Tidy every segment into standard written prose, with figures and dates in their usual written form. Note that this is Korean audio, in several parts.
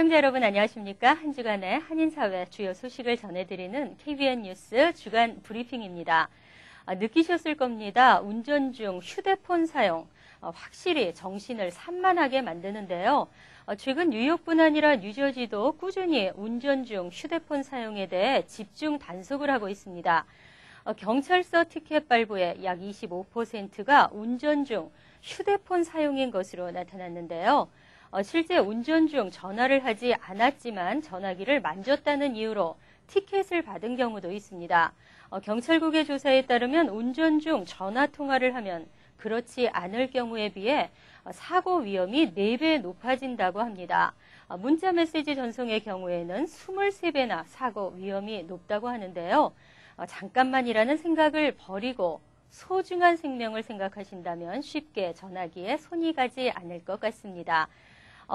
시청자 여러분 안녕하십니까? 한 주간의 한인사회 주요 소식을 전해드리는 KBN 뉴스 주간 브리핑입니다. 느끼셨을 겁니다. 운전 중 휴대폰 사용 확실히 정신을 산만하게 만드는데요. 최근 뉴욕뿐 아니라 뉴저지도 꾸준히 운전 중 휴대폰 사용에 대해 집중 단속을 하고 있습니다. 경찰서 티켓 발부의 약 25%가 운전 중 휴대폰 사용인 것으로 나타났는데요. 실제 운전 중 전화를 하지 않았지만 전화기를 만졌다는 이유로 티켓을 받은 경우도 있습니다. 경찰국의 조사에 따르면 운전 중 전화 통화를 하면 그렇지 않을 경우에 비해 사고 위험이 4배 높아진다고 합니다. 문자 메시지 전송의 경우에는 23배나 사고 위험이 높다고 하는데요. 잠깐만이라는 생각을 버리고 소중한 생명을 생각하신다면 쉽게 전화기에 손이 가지 않을 것 같습니다.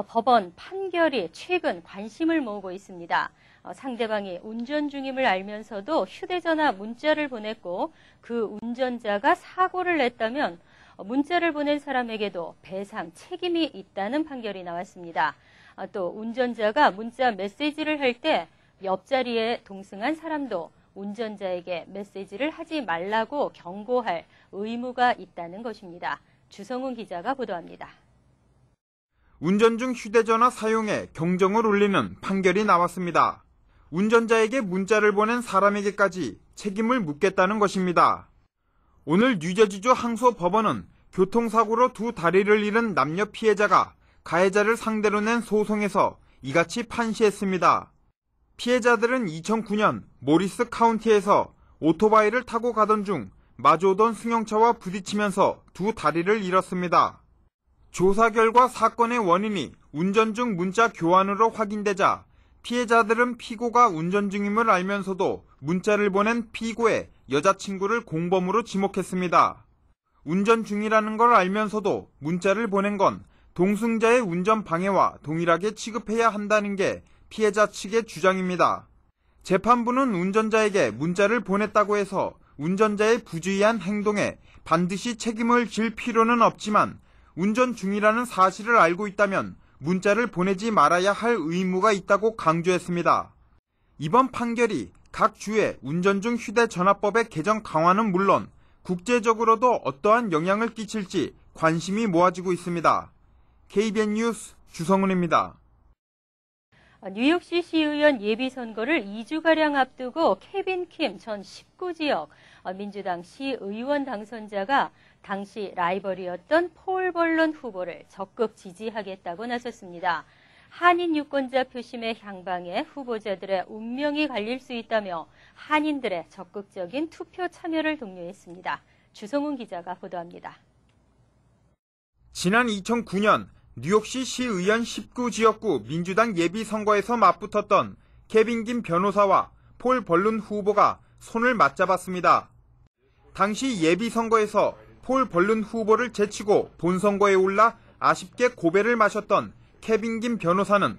법원 판결이 최근 관심을 모으고 있습니다. 상대방이 운전 중임을 알면서도 휴대전화 문자를 보냈고 그 운전자가 사고를 냈다면 문자를 보낸 사람에게도 배상 책임이 있다는 판결이 나왔습니다. 또 운전자가 문자 메시지를 할 때 옆자리에 동승한 사람도 운전자에게 메시지를 하지 말라고 경고할 의무가 있다는 것입니다. 주성훈 기자가 보도합니다. 운전 중 휴대전화 사용에 경종을 울리는 판결이 나왔습니다. 운전자에게 문자를 보낸 사람에게까지 책임을 묻겠다는 것입니다. 오늘 뉴저지주 항소법원은 교통사고로 2 다리를 잃은 남녀 피해자가 가해자를 상대로 낸 소송에서 이같이 판시했습니다. 피해자들은 2009년 모리스 카운티에서 오토바이를 타고 가던 중 마주오던 승용차와 부딪히면서 2 다리를 잃었습니다. 조사 결과 사건의 원인이 운전 중 문자 교환으로 확인되자 피해자들은 피고가 운전 중임을 알면서도 문자를 보낸 피고의 여자친구를 공범으로 지목했습니다. 운전 중이라는 걸 알면서도 문자를 보낸 건 동승자의 운전 방해와 동일하게 취급해야 한다는 게 피해자 측의 주장입니다. 재판부는 운전자에게 문자를 보냈다고 해서 운전자의 부주의한 행동에 반드시 책임을 질 필요는 없지만 운전 중이라는 사실을 알고 있다면 문자를 보내지 말아야 할 의무가 있다고 강조했습니다. 이번 판결이 각 주의 운전 중 휴대전화법의 개정 강화는 물론 국제적으로도 어떠한 영향을 끼칠지 관심이 모아지고 있습니다. KBN 뉴스 주성훈입니다. 뉴욕시 시의원 예비선거를 2주가량 앞두고 케빈 킴 전 19지역 민주당 시의원 당선자가 당시 라이벌이었던 폴 벌런 후보를 적극 지지하겠다고 나섰습니다. 한인 유권자 표심의 향방에 후보자들의 운명이 갈릴 수 있다며 한인들의 적극적인 투표 참여를 독려했습니다. 주성훈 기자가 보도합니다. 지난 2009년 뉴욕시 시의원 19지역구 민주당 예비선거에서 맞붙었던 케빈 킴 변호사와 폴 벌룬 후보가 손을 맞잡았습니다. 당시 예비선거에서 폴 벌룬 후보를 제치고 본선거에 올라 아쉽게 고배를 마셨던 케빈 킴 변호사는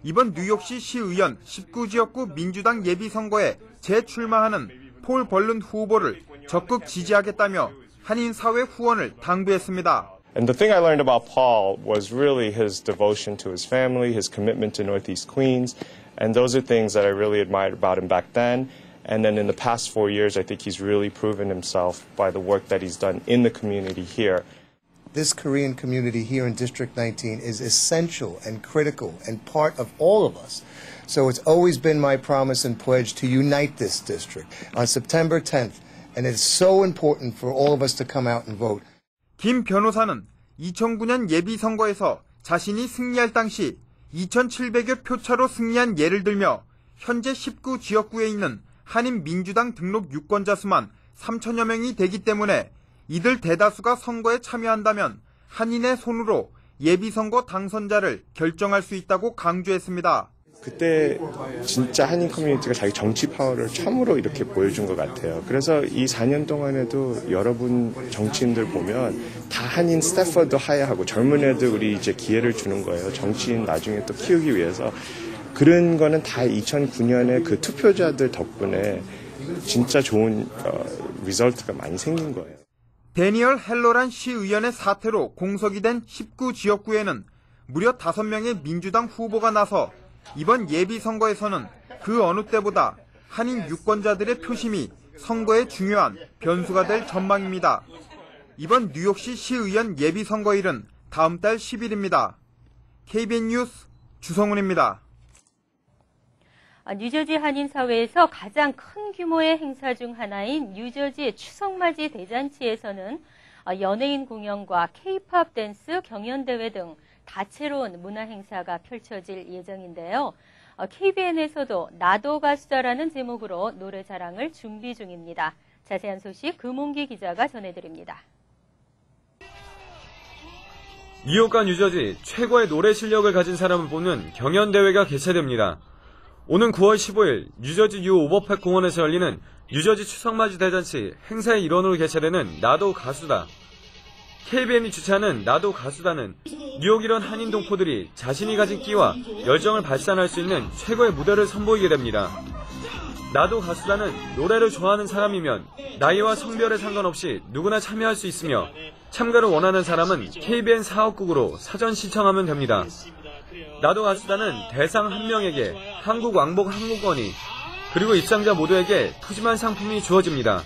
이번 뉴욕시 시의원 19지역구 민주당 예비선거에 재출마하는 폴 벌룬 후보를 적극 지지하겠다며 한인사회 후원을 당부했습니다. And the thing I learned about Paul was really his devotion to his family, his commitment to Northeast Queens, and those are things that I really admired about him back then. And then in the past 4 years, I think he's really proven himself by the work that he's done in the community here. This Korean community here in District 19 is essential and critical and part of all of us. So it's always been my promise and pledge to unite this district on September 10th. And it's so important for all of us to come out and vote. 김 변호사는 2009년 예비선거에서 자신이 승리할 당시 2,700여 표차로 승리한 예를 들며 현재 19지역구에 있는 한인 민주당 등록 유권자 수만 3천여 명이 되기 때문에 이들 대다수가 선거에 참여한다면 한인의 손으로 예비선거 당선자를 결정할 수 있다고 강조했습니다. 그때 진짜 한인 커뮤니티가 자기 정치 파워를 처음으로 이렇게 보여준 것 같아요. 그래서 이 4년 동안에도 여러분 정치인들 보면 다 한인 스태퍼도 하야하고 젊은 애들 우리 이제 기회를 주는 거예요. 정치인 나중에 또 키우기 위해서. 그런 거는 다 2009년에 그 투표자들 덕분에 진짜 좋은 리설트가 많이 생긴 거예요. 데니얼 헬로란 시의원의 사태로 공석이 된 19지역구에는 무려 5명의 민주당 후보가 나서 이번 예비선거에서는 그 어느 때보다 한인 유권자들의 표심이 선거에 중요한 변수가 될 전망입니다. 이번 뉴욕시 시의원 예비선거일은 다음 달 10일입니다. KBN 뉴스 주성훈입니다. 뉴저지 한인사회에서 가장 큰 규모의 행사 중 하나인 뉴저지 추석맞이 대잔치에서는 연예인 공연과 K-팝 댄스 경연대회 등 다채로운 문화행사가 펼쳐질 예정인데요. KBN에서도 나도 가수다라는 제목으로 노래 자랑을 준비 중입니다. 자세한 소식 금홍기 기자가 전해드립니다. 뉴욕과 뉴저지 최고의 노래 실력을 가진 사람을 뽑는 경연대회가 개최됩니다. 오는 9월 15일 뉴저지 뉴 오버팩 공원에서 열리는 뉴저지 추석맞이 대잔치 행사의 일원으로 개최되는 나도 가수다. KBN이 주최하는 나도 가수다는 뉴욕 이런 한인 동포들이 자신이 가진 끼와 열정을 발산할 수 있는 최고의 무대를 선보이게 됩니다. 나도 가수다는 노래를 좋아하는 사람이면 나이와 성별에 상관없이 누구나 참여할 수 있으며 참가를 원하는 사람은 KBN 사업국으로 사전 신청하면 됩니다. 나도 가수다는 대상 1명에게 한국 왕복 항공권이 그리고 입상자 모두에게 푸짐한 상품이 주어집니다.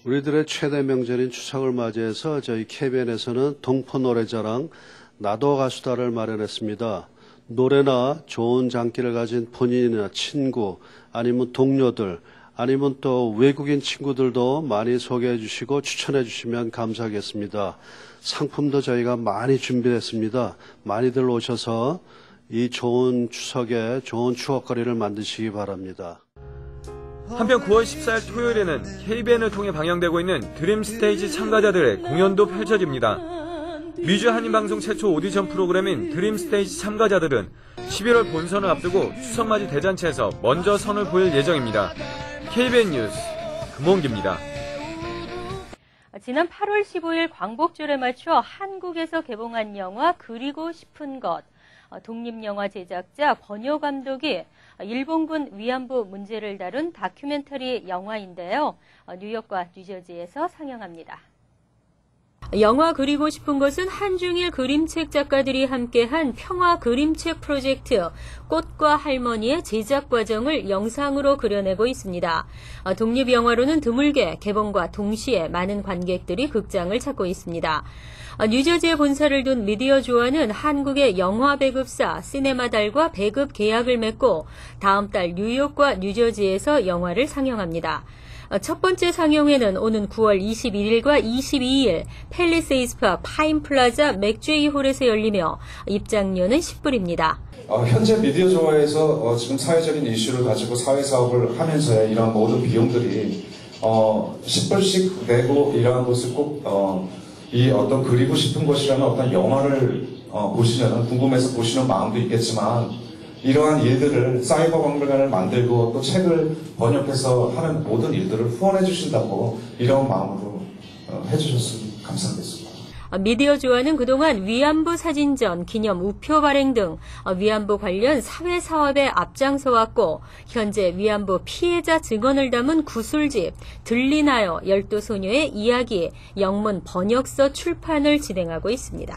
우리들의 최대 명절인 추석을 맞이해서 저희 KBN에서는 동포 노래자랑 나도 가수다를 마련했습니다. 노래나 좋은 장기를 가진 본인이나 친구 아니면 동료들 아니면 또 외국인 친구들도 많이 소개해 주시고 추천해 주시면 감사하겠습니다. 상품도 저희가 많이 준비했습니다. 많이들 오셔서 이 좋은 추석에 좋은 추억거리를 만드시기 바랍니다. 한편 9월 14일 토요일에는 KBN을 통해 방영되고 있는 드림 스테이지 참가자들의 공연도 펼쳐집니다. 미주 한인방송 최초 오디션 프로그램인 드림 스테이지 참가자들은 11월 본선을 앞두고 추석맞이 대잔치에서 먼저 선을 보일 예정입니다. KBN 뉴스 금홍기입니다. 지난 8월 15일 광복절에 맞춰 한국에서 개봉한 영화 그리고 싶은 것. 독립영화 제작자 권효 감독이 일본군 위안부 문제를 다룬 다큐멘터리 영화인데요. 뉴욕과 뉴저지에서 상영합니다. 영화 그리고 싶은 것은 한중일 그림책 작가들이 함께한 평화 그림책 프로젝트 꽃과 할머니의 제작 과정을 영상으로 그려내고 있습니다. 독립영화로는 드물게 개봉과 동시에 많은 관객들이 극장을 찾고 있습니다. 뉴저지에 본사를 둔 미디어 조아는 한국의 영화 배급사 시네마달과 배급 계약을 맺고 다음 달 뉴욕과 뉴저지에서 영화를 상영합니다. 첫 번째 상영회는 오는 9월 21일과 22일 팰리세이스파크 파인플라자 맥제이 홀에서 열리며 입장료는 10불입니다. 현재 미디어 조아에서 지금 사회적인 이슈를 가지고 사회사업을 하면서의 이러한 모든 비용들이 10불씩 내고 이러한 것을 꼭 이 어떤 그리고 싶은 것이라는 어떤 영화를 보시면 궁금해서 보시는 마음도 있겠지만 이러한 일들을 사이버 박물관을 만들고 또 책을 번역해서 하는 모든 일들을 후원해 주신다고 이런 마음으로 해주셨으면 감사하겠습니다. 미디어 조아는 그동안 위안부 사진전, 기념 우표 발행 등 위안부 관련 사회사업에 앞장서왔고 현재 위안부 피해자 증언을 담은 구술집 들리나요 12소녀의 이야기 영문 번역서 출판을 진행하고 있습니다.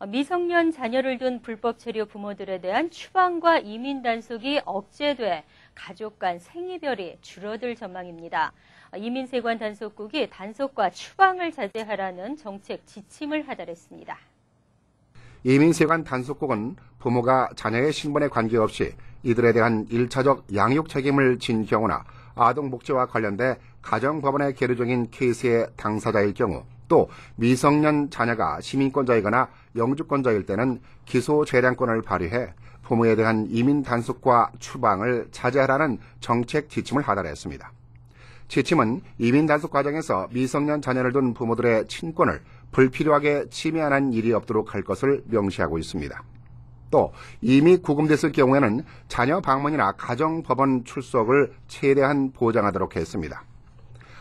미성년 자녀를 둔 불법 체류 부모들에 대한 추방과 이민 단속이 억제돼 가족 간 생이별이 줄어들 전망입니다. 이민세관 단속국이 단속과 추방을 자제하라는 정책 지침을 하달했습니다. 이민세관 단속국은 부모가 자녀의 신분에 관계없이 이들에 대한 1차적 양육 책임을 진 경우나 아동복지와 관련돼 가정법원에 계류 중인 케이스의 당사자일 경우 또 미성년 자녀가 시민권자이거나 영주권자일 때는 기소 재량권을 발휘해 부모에 대한 이민 단속과 추방을 자제하라는 정책 지침을 하달했습니다. 지침은 이민 단속 과정에서 미성년 자녀를 둔 부모들의 친권을 불필요하게 침해하는 일이 없도록 할 것을 명시하고 있습니다. 또 이미 구금됐을 경우에는 자녀 방문이나 가정법원 출석을 최대한 보장하도록 했습니다.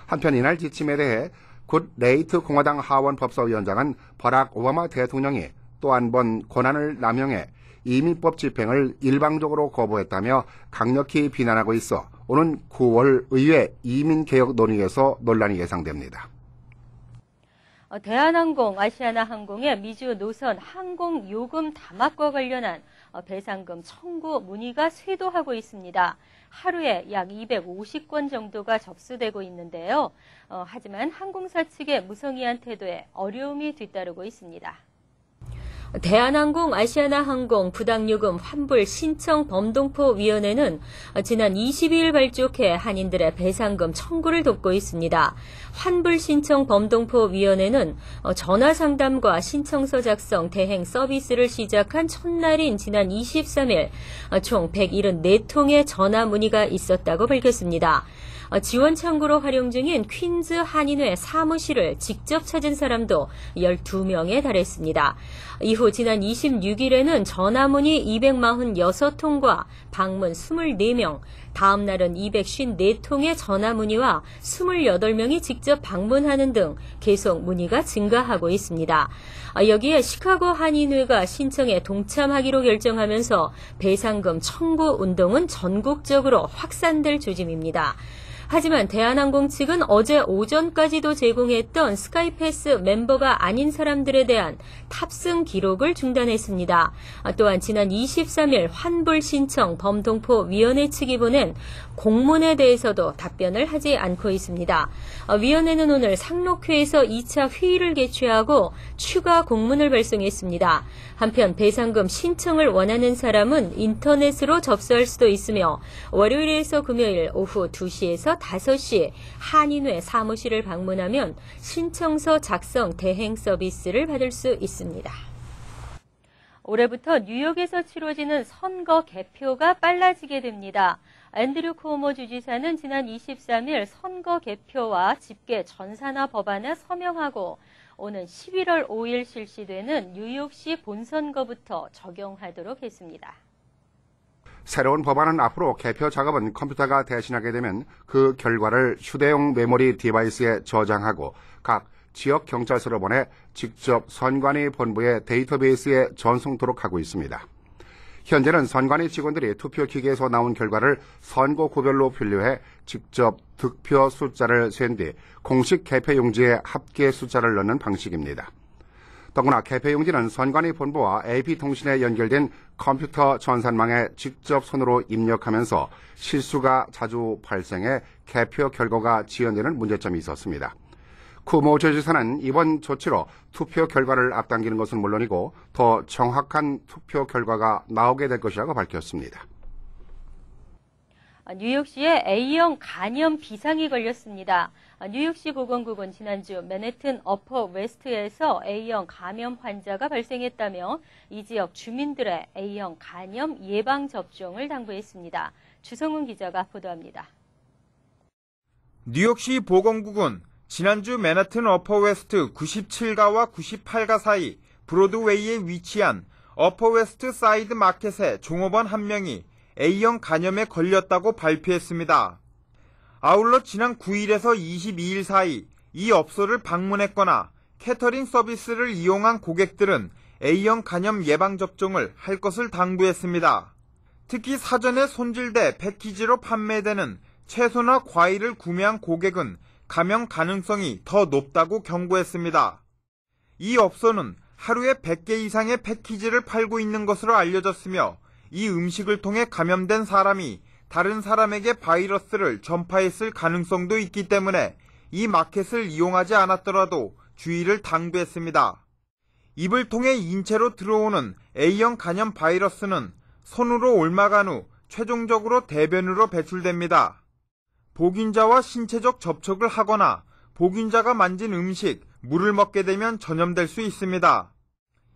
한편 이날 지침에 대해 굿 레이트 공화당 하원 법사위원장은 버락 오바마 대통령이 또 한 번 권한을 남용해 이민법 집행을 일방적으로 거부했다며 강력히 비난하고 있어 오는 9월 의회 이민개혁 논의에서 논란이 예상됩니다. 대한항공, 아시아나항공의 미주 노선 항공요금 담합과 관련한 배상금 청구 문의가 쇄도하고 있습니다. 하루에 약 250건 정도가 접수되고 있는데요. 하지만 항공사 측의 무성의한 태도에 어려움이 뒤따르고 있습니다. 대한항공, 아시아나항공 부당요금 환불 신청 범동포위원회는 지난 22일 발족해 한인들의 배상금 청구를 돕고 있습니다. 환불 신청 범동포위원회는 전화상담과 신청서 작성, 대행 서비스를 시작한 첫날인 지난 23일 총 174통의 전화 문의가 있었다고 밝혔습니다. 지원 창구로 활용 중인 퀸즈 한인회 사무실을 직접 찾은 사람도 12명에 달했습니다. 이후 지난 26일에는 전화문의 246통과 방문 24명, 다음 날은 254통의 전화문의와 28명이 직접 방문하는 등 계속 문의가 증가하고 있습니다. 여기에 시카고 한인회가 신청에 동참하기로 결정하면서 배상금 청구 운동은 전국적으로 확산될 조짐입니다. 하지만 대한항공 측은 어제 오전까지도 제공했던 스카이패스 멤버가 아닌 사람들에 대한 탑승 기록을 중단했습니다. 또한 지난 23일 환불 신청 범동포위원회 측이 보낸 공문에 대해서도 답변을 하지 않고 있습니다. 위원회는 오늘 상록회에서 2차 회의를 개최하고 추가 공문을 발송했습니다. 한편 배상금 신청을 원하는 사람은 인터넷으로 접수할 수도 있으며 월요일에서 금요일 오후 2시에서 5시 한인회 사무실을 방문하면 신청서 작성 대행 서비스를 받을 수 있습니다. 올해부터 뉴욕에서 치러지는 선거 개표가 빨라지게 됩니다. 앤드류 쿠오모 주지사는 지난 23일 선거 개표와 집계 전산화 법안에 서명하고 오는 11월 5일 실시되는 뉴욕시 본선거부터 적용하도록 했습니다. 새로운 법안은 앞으로 개표 작업은 컴퓨터가 대신하게 되면 그 결과를 휴대용 메모리 디바이스에 저장하고 각 지역 경찰서로 보내 직접 선관위 본부의 데이터베이스에 전송토록 하고 있습니다. 현재는 선관위 직원들이 투표기계에서 나온 결과를 선거구별로 분류해 직접 득표 숫자를 센 뒤 공식 개표용지에 합계 숫자를 넣는 방식입니다. 더구나 개표용지는 선관위 본부와 AP통신에 연결된 컴퓨터 전산망에 직접 손으로 입력하면서 실수가 자주 발생해 개표 결과가 지연되는 문제점이 있었습니다. 쿠오모 주지사는 이번 조치로 투표 결과를 앞당기는 것은 물론이고 더 정확한 투표 결과가 나오게 될 것이라고 밝혔습니다. 뉴욕시에 A형 간염 비상이 걸렸습니다. 뉴욕시 보건국은 지난주 맨해튼 어퍼 웨스트에서 A형 감염 환자가 발생했다며 이 지역 주민들의 A형 간염 예방 접종을 당부했습니다. 주성훈 기자가 보도합니다. 뉴욕시 보건국은 지난주 맨해튼 어퍼 웨스트 97가와 98가 사이 브로드웨이에 위치한 어퍼 웨스트 사이드 마켓의 종업원 한 명이 A형 간염에 걸렸다고 발표했습니다. 아울러 지난 9일에서 22일 사이 이 업소를 방문했거나 캐터링 서비스를 이용한 고객들은 A형 간염 예방접종을 할 것을 당부했습니다. 특히 사전에 손질돼 패키지로 판매되는 채소나 과일을 구매한 고객은 감염 가능성이 더 높다고 경고했습니다. 이 업소는 하루에 100개 이상의 패키지를 팔고 있는 것으로 알려졌으며 이 음식을 통해 감염된 사람이 다른 사람에게 바이러스를 전파했을 가능성도 있기 때문에 이 마켓을 이용하지 않았더라도 주의를 당부했습니다. 입을 통해 인체로 들어오는 A형 간염 바이러스는 손으로 옮아간 후 최종적으로 대변으로 배출됩니다. 보균자와 신체적 접촉을 하거나 보균자가 만진 음식, 물을 먹게 되면 전염될 수 있습니다.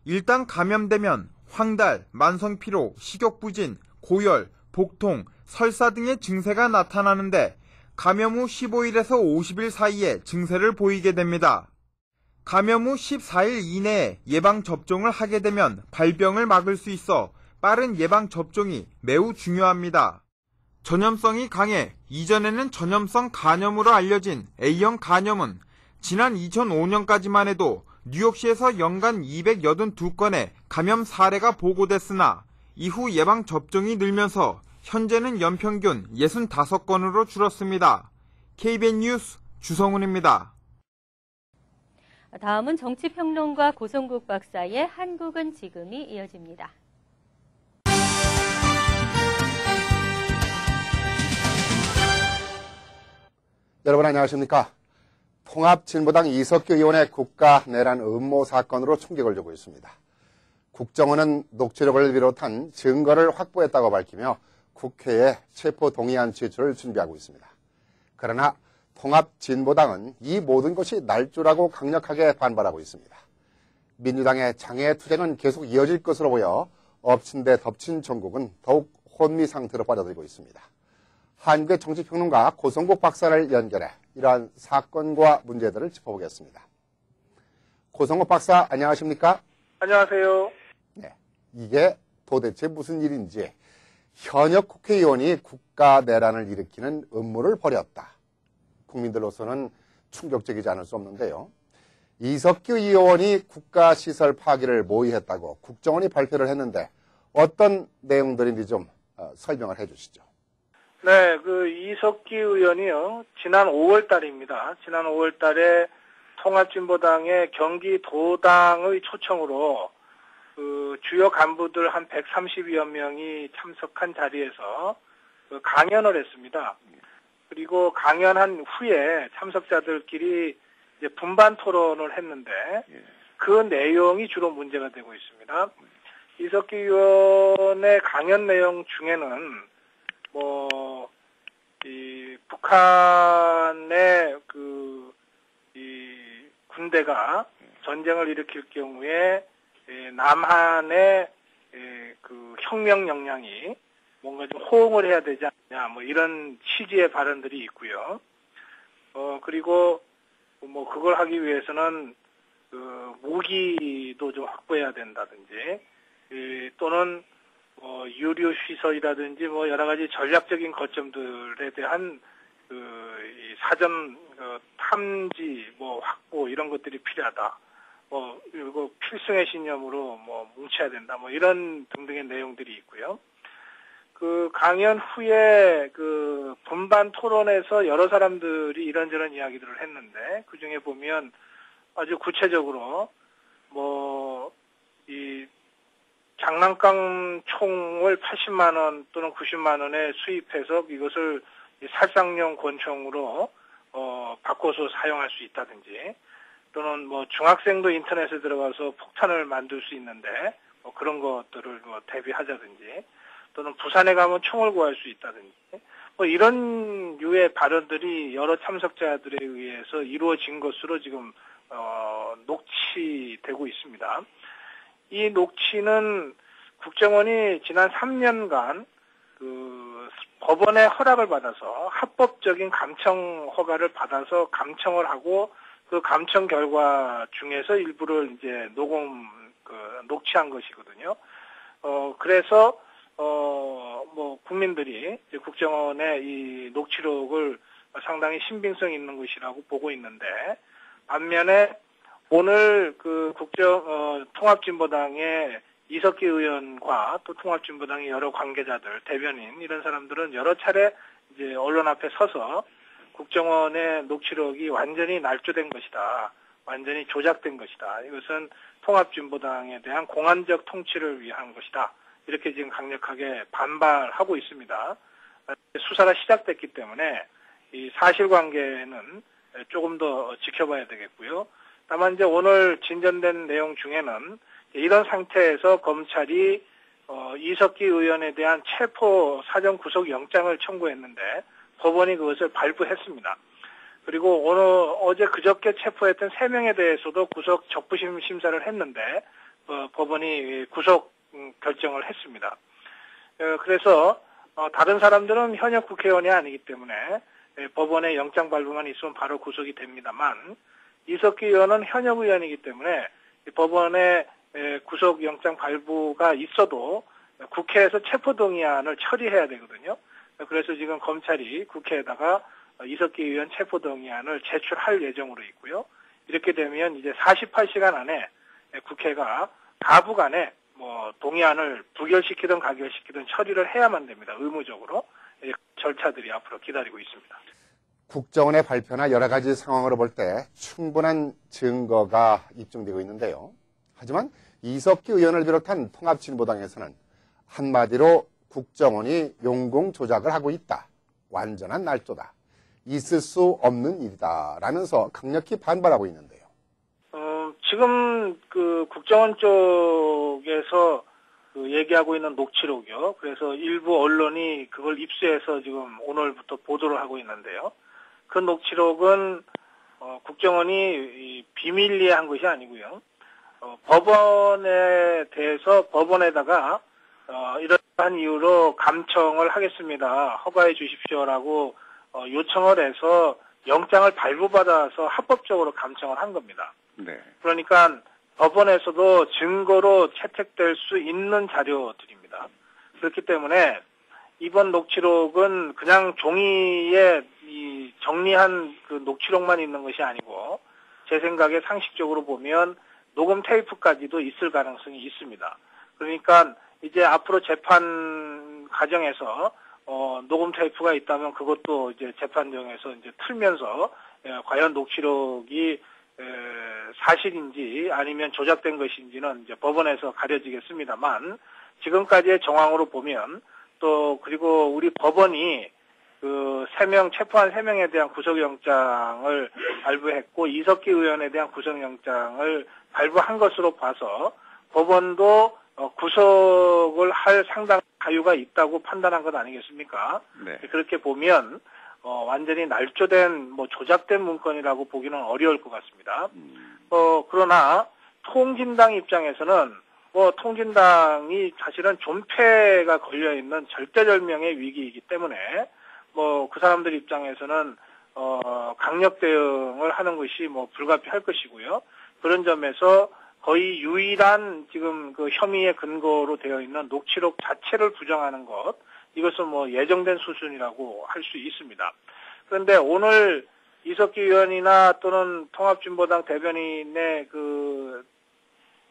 일단 감염되면 황달, 만성피로, 식욕부진, 고열, 복통, 설사 등의 증세가 나타나는데 감염 후 15일에서 50일 사이에 증세를 보이게 됩니다. 감염 후 14일 이내에 예방접종을 하게 되면 발병을 막을 수 있어 빠른 예방접종이 매우 중요합니다. 전염성이 강해 이전에는 전염성 간염으로 알려진 A형 간염은 지난 2005년까지만 해도 뉴욕시에서 연간 282건의 감염 사례가 보고됐으나 이후 예방접종이 늘면서 현재는 연평균 65건으로 줄었습니다. KBN 뉴스 주성훈입니다. 다음은 정치평론가 고성국 박사의 한국은 지금이 이어집니다. 여러분 안녕하십니까? 통합진보당 이석규 의원의 국가 내란 음모 사건으로 충격을 주고 있습니다. 국정원은 녹취록을 비롯한 증거를 확보했다고 밝히며 국회에 체포 동의안 제출을 준비하고 있습니다. 그러나 통합진보당은 이 모든 것이 날조라고 강력하게 반발하고 있습니다. 민주당의 장애 투쟁은 계속 이어질 것으로 보여 엎친 데 덮친 전국은 더욱 혼미 상태로 빠져들고 있습니다. 한국의 정치평론가 고성국 박사를 연결해 이러한 사건과 문제들을 짚어보겠습니다. 고성국 박사 안녕하십니까? 안녕하세요. 네, 이게 도대체 무슨 일인지 현역 국회의원이 국가 내란을 일으키는 음모를 벌였다. 국민들로서는 충격적이지 않을 수 없는데요. 이석규 의원이 국가시설 파기를 모의했다고 국정원이 발표를 했는데 어떤 내용들인지 좀 설명을 해 주시죠. 네, 이석규 의원이요. 지난 5월 달입니다. 지난 5월 달에 통합진보당의 경기도당의 초청으로 주요 간부들 한 130여 명이 참석한 자리에서 강연을 했습니다. 그리고 강연한 후에 참석자들끼리 이제 분반 토론을 했는데 그 내용이 주로 문제가 되고 있습니다. 이석규 의원의 강연 내용 중에는 이 북한의 이 군대가 전쟁을 일으킬 경우에 남한의 그 혁명 역량이 뭔가 좀 호응을 해야 되지 않냐, 뭐 이런 취지의 발언들이 있고요. 그리고 뭐 그걸 하기 위해서는 무기도 좀 확보해야 된다든지, 또는 유류 시설이라든지 뭐 여러 가지 전략적인 거점들에 대한 이 사전 탐지 뭐 확보 이런 것들이 필요하다. 그리고 필승의 신념으로 뭉쳐야 된다. 뭐 이런 등등의 내용들이 있고요. 그 강연 후에 그 분반 토론에서 여러 사람들이 이런저런 이야기들을 했는데 그 중에 보면 아주 구체적으로 이 장난감 총을 80만 원 또는 90만 원에 수입해서 이것을 살상용 권총으로 바꿔서 사용할 수 있다든지, 또는 중학생도 인터넷에 들어가서 폭탄을 만들 수 있는데 그런 것들을 대비하자든지, 또는 부산에 가면 총을 구할 수 있다든지, 이런 유의 발언들이 여러 참석자들에 의해서 이루어진 것으로 지금 녹취되고 있습니다. 이 녹취는 국정원이 지난 3년간 법원의 허락을 받아서 합법적인 감청 허가를 받아서 감청을 하고 그 감청 결과 중에서 일부를 이제 녹취한 것이거든요. 그래서 국민들이 이제 국정원의 이 녹취록을 상당히 신빙성 있는 것이라고 보고 있는데, 반면에 오늘 통합진보당의 이석기 의원과 또 통합진보당의 여러 관계자들, 대변인 이런 사람들은 여러 차례 이제 언론 앞에 서서 국정원의 녹취록이 완전히 날조된 것이다, 완전히 조작된 것이다, 이것은 통합진보당에 대한 공안적 통치를 위한 것이다, 이렇게 지금 강력하게 반발하고 있습니다. 수사가 시작됐기 때문에 이 사실관계는 조금 더 지켜봐야 되겠고요. 다만 이제 오늘 진전된 내용 중에는 이런 상태에서 검찰이 이석기 의원에 대한 체포 사전 구속 영장을 청구했는데 법원이 그것을 발부했습니다. 그리고 어제 그저께 체포했던 3명에 대해서도 구속 적부심 심사를 했는데 법원이 구속 결정을 했습니다. 그래서 다른 사람들은 현역 국회의원이 아니기 때문에 법원의 영장 발부만 있으면 바로 구속이 됩니다만, 이석기 의원은 현역 의원이기 때문에 법원의 구속 영장 발부가 있어도 국회에서 체포동의안을 처리해야 되거든요. 그래서 지금 검찰이 국회에다가 이석기 의원 체포동의안을 제출할 예정으로 있고요. 이렇게 되면 이제 48시간 안에 국회가 가부간에 동의안을 부결시키든 가결시키든 처리를 해야만 됩니다. 의무적으로. 절차들이 앞으로 기다리고 있습니다. 국정원의 발표나 여러 가지 상황으로 볼 때 충분한 증거가 입증되고 있는데요. 하지만 이석기 의원을 비롯한 통합진보당에서는 한마디로 국정원이 용공 조작을 하고 있다. 완전한 날조다. 있을 수 없는 일이다. 라면서 강력히 반발하고 있는데요. 지금 그 국정원 쪽에서 그 얘기하고 있는 녹취록이요. 그래서 일부 언론이 그걸 입수해서 지금 오늘부터 보도를 하고 있는데요. 그 녹취록은 국정원이 비밀리에 한 것이 아니고요. 법원에 대해서 법원에다가 이러한 이유로 감청을 하겠습니다. 허가해 주십시오라고 요청을 해서 영장을 발부받아서 합법적으로 감청을 한 겁니다. 네. 그러니까 법원에서도 증거로 채택될 수 있는 자료들입니다. 그렇기 때문에 이번 녹취록은 그냥 종이에 이 정리한 그 녹취록만 있는 것이 아니고 제 생각에 상식적으로 보면 녹음 테이프까지도 있을 가능성이 있습니다. 그러니까 이제 앞으로 재판 과정에서 녹음 테이프가 있다면 그것도 이제 재판정에서 이제 틀면서 과연 녹취록이 사실인지 아니면 조작된 것인지는 이제 법원에서 가려지겠습니다만 지금까지의 정황으로 보면 또 그리고 우리 법원이 그 체포한 3명에 대한 구속영장을 발부했고 이석기 의원에 대한 구속영장을 발부한 것으로 봐서 법원도 구속을 할 상당한 가유가 있다고 판단한 것 아니겠습니까? 네. 그렇게 보면 완전히 날조된 조작된 문건이라고 보기는 어려울 것 같습니다. 그러나 통진당 입장에서는 통진당이 사실은 존폐가 걸려 있는 절대절명의 위기이기 때문에 그 사람들 입장에서는 강력 대응을 하는 것이 불가피할 것이고요. 그런 점에서 거의 유일한 지금 그 혐의의 근거로 되어 있는 녹취록 자체를 부정하는 것, 이것은 예정된 수준이라고 할 수 있습니다. 그런데 오늘 이석기 의원이나 또는 통합진보당 대변인의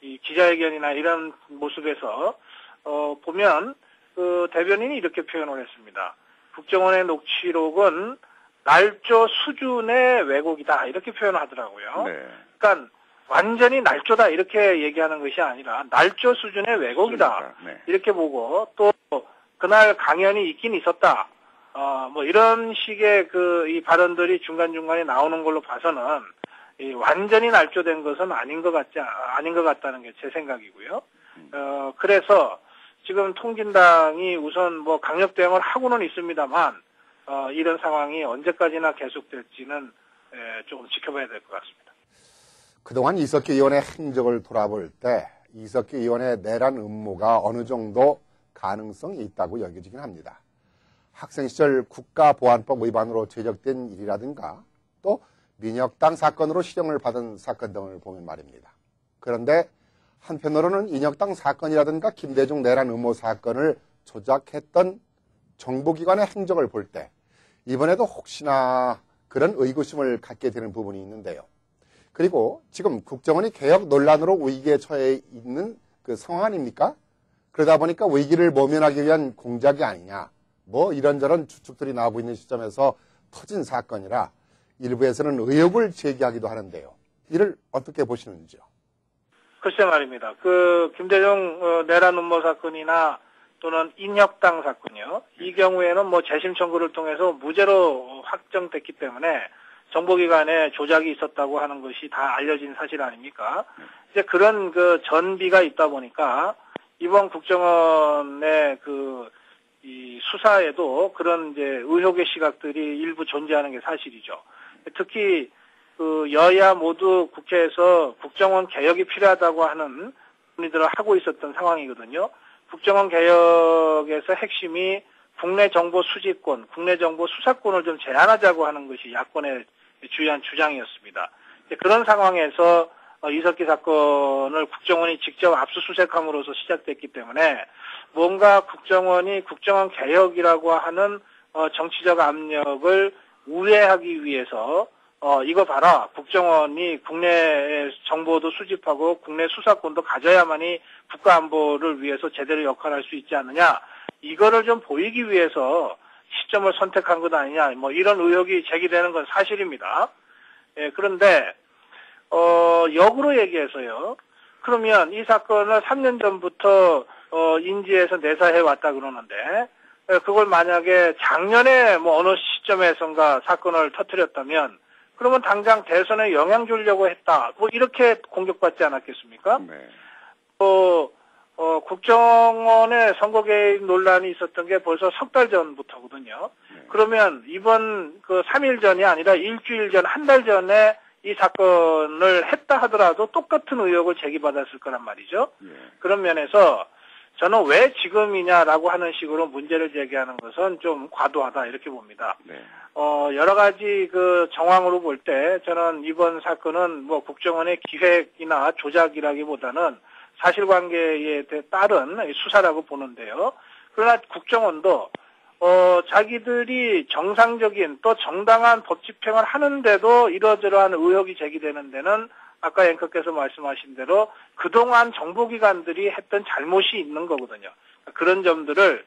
이 기자회견이나 이런 모습에서 보면 그 대변인이 이렇게 표현을 했습니다. 국정원의 녹취록은 날조 수준의 왜곡이다 이렇게 표현을 하더라고요. 네. 그러니까 완전히 날조다 이렇게 얘기하는 것이 아니라 날조 수준의 왜곡이다 네. 이렇게 보고 또 그날 강연이 있긴 있었다. 이런 식의 이 발언들이 중간중간에 나오는 걸로 봐서는 완전히 날조된 것은 아닌 것 같다는 게 제 생각이고요. 그래서 지금 통진당이 우선 강력 대응을 하고는 있습니다만, 이런 상황이 언제까지나 계속될지는 조금 지켜봐야 될 것 같습니다. 그동안 이석기 의원의 행적을 돌아볼 때 이석기 의원의 내란 음모가 어느 정도 가능성이 있다고 여겨지긴 합니다. 학생 시절 국가보안법 위반으로 제적된 일이라든가 또 민혁당 사건으로 실형을 받은 사건 등을 보면 말입니다. 그런데 한편으로는 인혁당 사건이라든가 김대중 내란 음모 사건을 조작했던 정보기관의 행적을 볼 때 이번에도 혹시나 그런 의구심을 갖게 되는 부분이 있는데요. 그리고 지금 국정원이 개혁 논란으로 위기에 처해 있는 그 상황 아닙니까? 그러다 보니까 위기를 모면하기 위한 공작이 아니냐. 이런저런 추측들이 나오고 있는 시점에서 터진 사건이라 일부에서는 의혹을 제기하기도 하는데요. 이를 어떻게 보시는지요? 글쎄 말입니다. 김대중 내란 음모 사건이나 또는 인혁당 사건이요. 이 경우에는 재심 청구를 통해서 무죄로 확정됐기 때문에 정보기관에 조작이 있었다고 하는 것이 다 알려진 사실 아닙니까? 이제 그런 전비가 있다 보니까 이번 국정원의 이 수사에도 그런 이제 의혹의 시각들이 일부 존재하는 게 사실이죠. 특히 여야 모두 국회에서 국정원 개혁이 필요하다고 하는 논의들을 하고 있었던 상황이거든요. 국정원 개혁에서 핵심이 국내 정보 수집권, 국내 정보 수사권을 좀 제한하자고 하는 것이 야권의 주요한 주장이었습니다. 그런 상황에서 이석기 사건을 국정원이 직접 압수수색함으로써 시작됐기 때문에 뭔가 국정원이 국정원 개혁이라고 하는 정치적 압력을 우회하기 위해서 이거 봐라. 국정원이 국내 정보도 수집하고 국내 수사권도 가져야만이 국가 안보를 위해서 제대로 역할할 수 있지 않느냐. 이거를 좀 보이기 위해서 시점을 선택한 것 아니냐, 뭐 이런 의혹이 제기되는 건 사실입니다. 예, 그런데 역으로 얘기해서요. 그러면 이 사건을 3년 전부터 인지해서 내사해 왔다 그러는데 그걸 만약에 작년에 뭐 어느 시점에선가 사건을 터뜨렸다면 그러면 당장 대선에 영향 주려고 했다. 뭐 이렇게 공격받지 않았겠습니까? 네. 국정원의 선거 개입 논란이 있었던 게 벌써 석 달 전부터거든요. 네. 그러면 이번 3일 전이 아니라 일주일 전, 한 달 전에 이 사건을 했다 하더라도 똑같은 의혹을 제기받았을 거란 말이죠. 네. 그런 면에서 저는 왜 지금이냐라고 하는 식으로 문제를 제기하는 것은 좀 과도하다 이렇게 봅니다. 네. 여러 가지 정황으로 볼 때 저는 이번 사건은 뭐 국정원의 기획이나 조작이라기보다는 사실관계에 따른 수사라고 보는데요. 그러나 국정원도 자기들이 정상적인 또 정당한 법 집행을 하는데도 이러저러한 의혹이 제기되는 데는 아까 앵커께서 말씀하신 대로 그동안 정보기관들이 했던 잘못이 있는 거거든요. 그런 점들을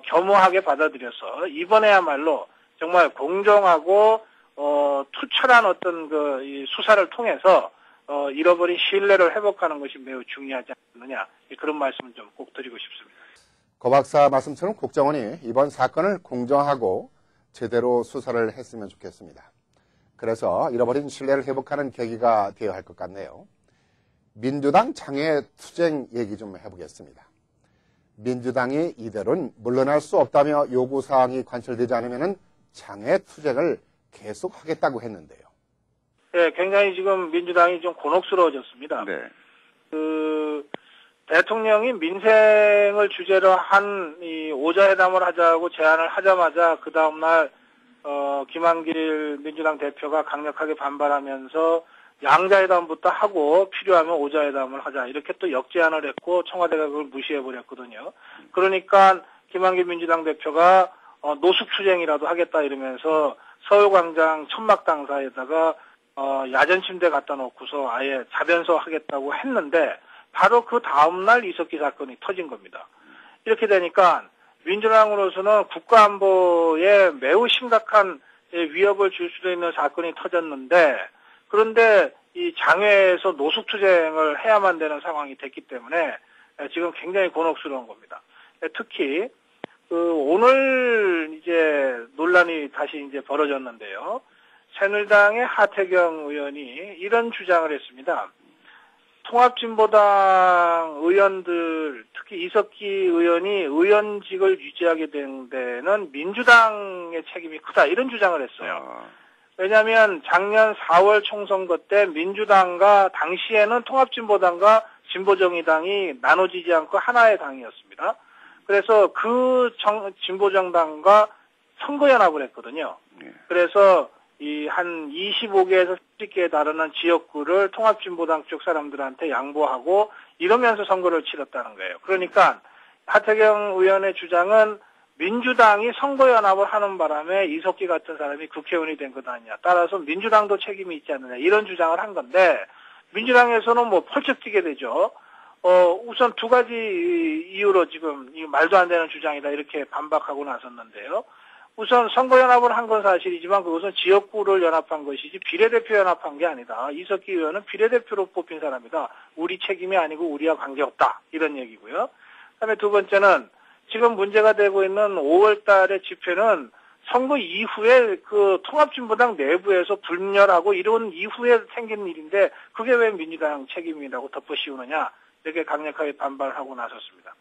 겸허하게 받아들여서 이번에야말로 정말 공정하고 투철한 어떤 이 수사를 통해서 잃어버린 신뢰를 회복하는 것이 매우 중요하지 않느냐 그런 말씀을 좀 꼭 드리고 싶습니다. 고 박사 말씀처럼 국정원이 이번 사건을 공정하고 제대로 수사를 했으면 좋겠습니다. 그래서 잃어버린 신뢰를 회복하는 계기가 되어야 할 것 같네요. 민주당 장외투쟁 얘기 좀 해보겠습니다. 민주당이 이대로는 물러날 수 없다며 요구사항이 관철되지 않으면 장외투쟁을 계속하겠다고 했는데요. 네, 굉장히 지금 민주당이 좀 곤혹스러워졌습니다. 네. 대통령이 민생을 주제로 한 이 오자회담을 하자고 제안을 하자마자 그 다음날 김한길 민주당 대표가 강력하게 반발하면서 양자회담부터 하고 필요하면 오자회담을 하자 이렇게 또 역제안을 했고 청와대가 그걸 무시해버렸거든요. 그러니까 김한길 민주당 대표가 노숙투쟁이라도 하겠다 이러면서 서울광장 천막당사에다가 야전침대 갖다 놓고서 아예 자변서 하겠다고 했는데 바로 그 다음날 이석기 사건이 터진 겁니다. 이렇게 되니까 민주당으로서는 국가안보에 매우 심각한 위협을 줄 수도 있는 사건이 터졌는데 그런데 이 장외에서 노숙투쟁을 해야만 되는 상황이 됐기 때문에 지금 굉장히 곤혹스러운 겁니다. 특히 오늘 이제 논란이 다시 이제 벌어졌는데요. 새누리당의 하태경 의원이 이런 주장을 했습니다. 통합진보당 의원들, 특히 이석기 의원이 의원직을 유지하게 된 데는 민주당의 책임이 크다 이런 주장을 했어요. 왜냐하면 작년 4월 총선거 때 민주당과 당시에는 통합진보당과 진보정의당이 나눠지지 않고 하나의 당이었습니다. 그래서 진보정당과 선거연합을 했거든요. 그래서 한 25개에서 30개에 달하는 지역구를 통합진보당 쪽 사람들한테 양보하고 이러면서 선거를 치렀다는 거예요. 그러니까 하태경 의원의 주장은 민주당이 선거연합을 하는 바람에 이석기 같은 사람이 국회의원이 된 것 아니냐. 따라서 민주당도 책임이 있지 않느냐. 이런 주장을 한 건데 민주당에서는 뭐 펄쩍 뛰게 되죠. 우선 두 가지 이유로 지금 말도 안 되는 주장이다 이렇게 반박하고 나섰는데요. 우선 선거연합을 한 건 사실이지만 그것은 지역구를 연합한 것이지 비례대표 연합한 게 아니다. 이석기 의원은 비례대표로 뽑힌 사람이다. 우리 책임이 아니고 우리와 관계없다. 이런 얘기고요. 그다음에 두 번째는 지금 문제가 되고 있는 5월 달의 집회는 선거 이후에 통합진보당 내부에서 불멸하고 이런 이후에 생긴 일인데 그게 왜 민주당 책임이라고 덮어씌우느냐. 이렇게 강력하게 반발하고 나섰습니다.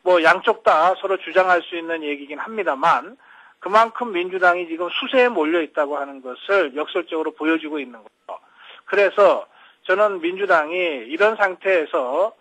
뭐 양쪽 다 서로 주장할 수 있는 얘기긴 합니다만 그만큼 민주당이 지금 수세에 몰려 있다고 하는 것을 역설적으로 보여주고 있는 거죠. 그래서 저는 민주당이 이런 상태에서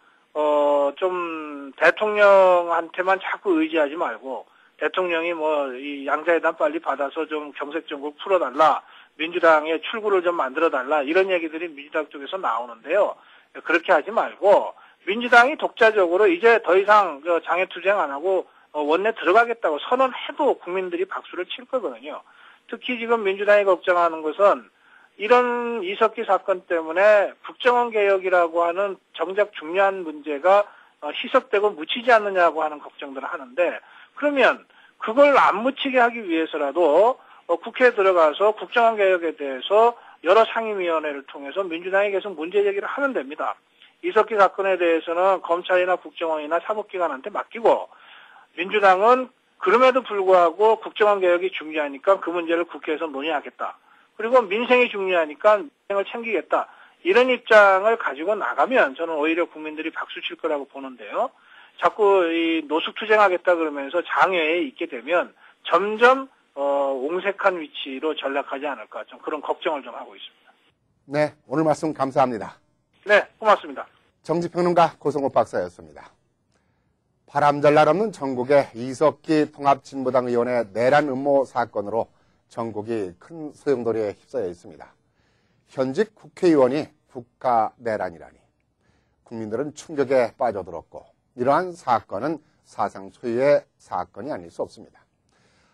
좀 대통령한테만 자꾸 의지하지 말고 대통령이 이 양자회담 빨리 받아서 좀 경색정국 풀어달라, 민주당의 출구를 좀 만들어달라 이런 얘기들이 민주당 쪽에서 나오는데요. 그렇게 하지 말고 민주당이 독자적으로 이제 더 이상 장외투쟁 안 하고 원내 들어가겠다고 선언해도 국민들이 박수를 칠 거거든요. 특히 지금 민주당이 걱정하는 것은 이런 이석기 사건 때문에 국정원 개혁이라고 하는 정작 중요한 문제가 희석되고 묻히지 않느냐고 하는 걱정들을 하는데 그러면 그걸 안 묻히게 하기 위해서라도 국회에 들어가서 국정원 개혁에 대해서 여러 상임위원회를 통해서 민주당이 계속 문제 제기를 하면 됩니다. 이석기 사건에 대해서는 검찰이나 국정원이나 사법기관한테 맡기고 민주당은 그럼에도 불구하고 국정원 개혁이 중요하니까 그 문제를 국회에서 논의하겠다. 그리고 민생이 중요하니까 민생을 챙기겠다. 이런 입장을 가지고 나가면 저는 오히려 국민들이 박수 칠 거라고 보는데요. 자꾸 이 노숙투쟁하겠다 그러면서 장외에 있게 되면 점점 옹색한 위치로 전락하지 않을까 좀 그런 걱정을 좀 하고 있습니다. 네, 오늘 말씀 감사합니다. 네, 고맙습니다. 정치평론가 고성호 박사였습니다. 바람잘 날 없는 전국의 이석기 통합진보당 의원의 내란 음모 사건으로 전국이 큰 소용돌이에 휩싸여 있습니다. 현직 국회의원이 국가 내란이라니. 국민들은 충격에 빠져들었고 이러한 사건은 사상 초유의 사건이 아닐 수 없습니다.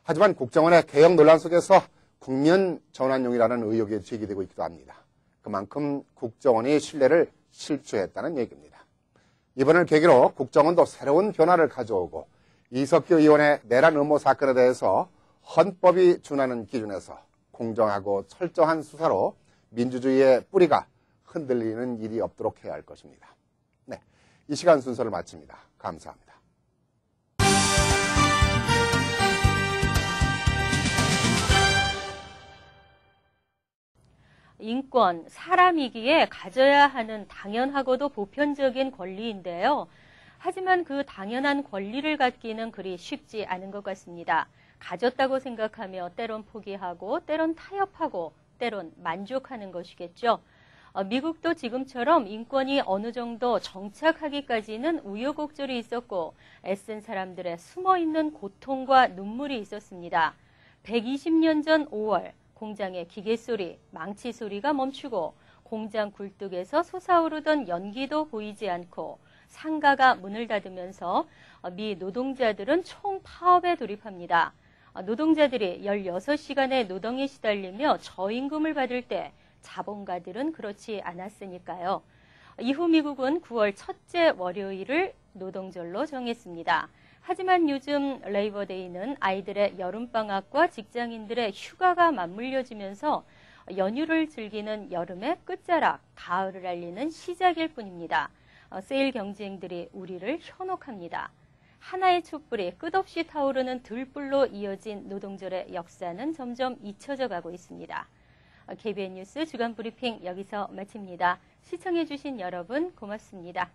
하지만 국정원의 개혁 논란 속에서 국면 전환용이라는 의혹이 제기되고 있기도 합니다. 그만큼 국정원이 신뢰를 실추했다는 얘기입니다. 이번을 계기로 국정원도 새로운 변화를 가져오고 이석기 의원의 내란 음모 사건에 대해서 헌법이 준하는 기준에서 공정하고 철저한 수사로 민주주의의 뿌리가 흔들리는 일이 없도록 해야 할 것입니다. 네, 이 시간 순서를 마칩니다. 감사합니다. 인권, 사람이기에 가져야 하는 당연하고도 보편적인 권리인데요. 하지만 그 당연한 권리를 갖기는 그리 쉽지 않은 것 같습니다. 가졌다고 생각하며 때론 포기하고 때론 타협하고 때론 만족하는 것이겠죠. 미국도 지금처럼 인권이 어느 정도 정착하기까지는 우여곡절이 있었고 애쓴 사람들의 숨어있는 고통과 눈물이 있었습니다. 120년 전 5월 공장의 기계소리, 망치소리가 멈추고 공장 굴뚝에서 솟아오르던 연기도 보이지 않고 상가가 문을 닫으면서 미 노동자들은 총파업에 돌입합니다. 노동자들이 16시간의 노동에 시달리며 저임금을 받을 때 자본가들은 그렇지 않았으니까요. 이후 미국은 9월 첫째 월요일을 노동절로 정했습니다. 하지만 요즘 레이버데이는 아이들의 여름방학과 직장인들의 휴가가 맞물려지면서 연휴를 즐기는 여름의 끝자락, 가을을 알리는 시작일 뿐입니다. 세일 경쟁들이 우리를 현혹합니다. 하나의 촛불이 끝없이 타오르는 들불로 이어진 노동절의 역사는 점점 잊혀져 가고 있습니다. KBN 뉴스 주간 브리핑 여기서 마칩니다. 시청해주신 여러분 고맙습니다.